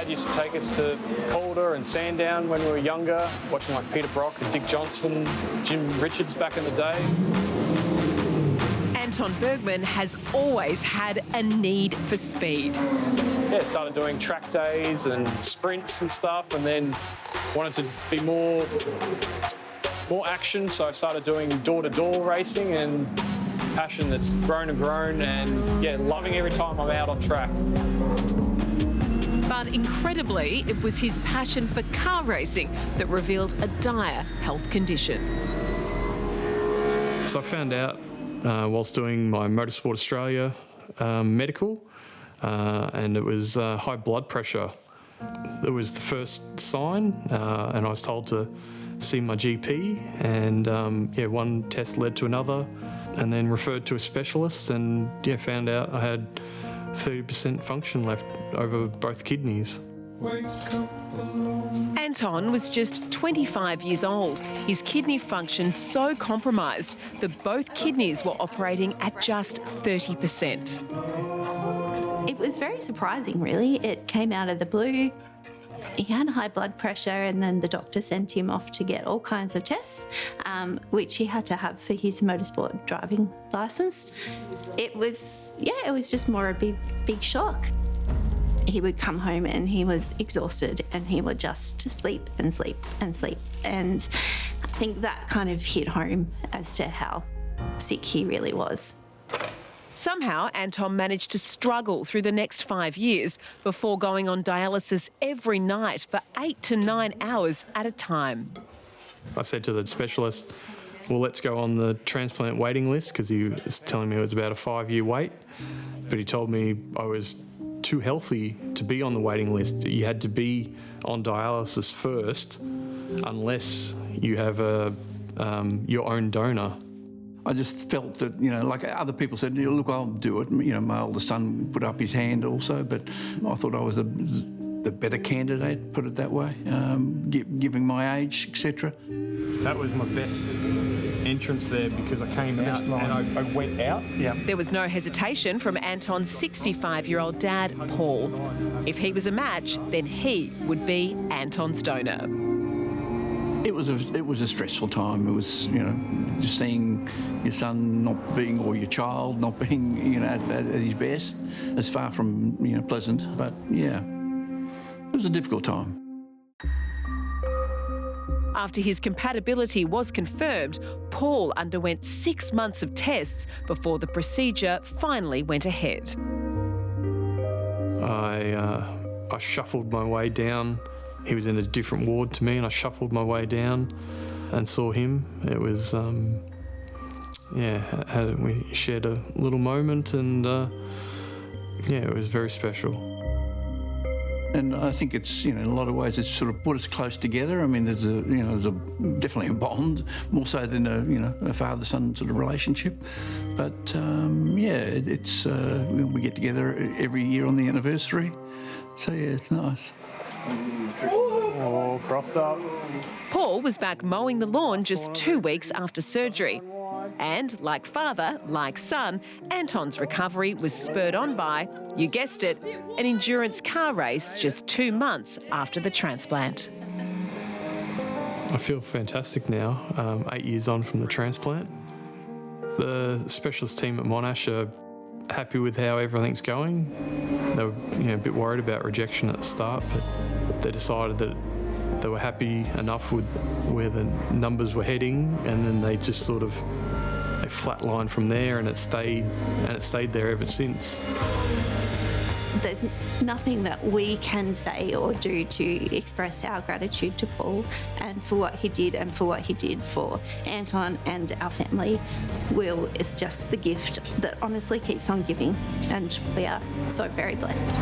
Dad used to take us to Calder and Sandown when we were younger, watching like Peter Brock and Dick Johnson, Jim Richards back in the day. Anton Bergman has always had a need for speed. Yeah, started doing track days and sprints and stuff, and then wanted to be more action, so I started doing door-to-door racing, and passion that's grown and grown, and yeah, loving every time I'm out on track. But incredibly, it was his passion for car racing that revealed a dire health condition. So I found out whilst doing my Motorsport Australia medical, and it was high blood pressure. It was the first sign, and I was told to see my GP, and yeah, one test led to another, and then referred to a specialist, and yeah, found out I had 30% function left over both kidneys. Anton was just 25 years old. His kidney function so compromised that both kidneys were operating at just 30%. It was very surprising, really. It came out of the blue. He had high blood pressure, and then the doctor sent him off to get all kinds of tests, which he had to have for his motorsport driving licence. It was just more a big shock. He would come home and he was exhausted, and he would just sleep and sleep and sleep. And I think that kind of hit home as to how sick he really was. Somehow, Anton managed to struggle through the next 5 years before going on dialysis every night for 8 to 9 hours at a time. I said to the specialist, well, let's go on the transplant waiting list, because he was telling me it was about a 5-year wait. But he told me I was too healthy to be on the waiting list. You had to be on dialysis first unless you have your own donor. I just felt that, like other people said, look, I'll do it. My oldest son put up his hand also, but I thought I was the better candidate, put it that way, giving my age, etc. That was my best entrance there, because I came out and I went out. Yeah. There was no hesitation from Anton's 65-year-old dad, Paul. If he was a match, then he would be Anton's donor. It was a stressful time. It was, just seeing your son not being, or your child not being, at his best. It's far from, pleasant, but yeah, it was a difficult time. After his compatibility was confirmed, Paul underwent 6 months of tests before the procedure finally went ahead. I shuffled my way down. He was in a different ward to me, and I shuffled my way down and saw him. It was, we shared a little moment, and it was very special. And I think it's, in a lot of ways, it's sort of put us close together. I mean, there's definitely a bond, more so than a father-son sort of relationship. But it's we get together every year on the anniversary. So yeah, it's nice. Oh, crossed up. Paul was back mowing the lawn just 2 weeks after surgery. And like father, like son, Anton's recovery was spurred on by, you guessed it, an endurance car race just 2 months after the transplant. I feel fantastic now, 8 years on from the transplant. The specialist team at Monash are happy with how everything's going. They were a bit worried about rejection at the start, but they decided that they were happy enough with where the numbers were heading, and then they just sort of flatlined from there, and it stayed there ever since. There's nothing that we can say or do to express our gratitude to Paul and for what he did and for what he did for Anton and our family. Will is just the gift that honestly keeps on giving, and we are so very blessed.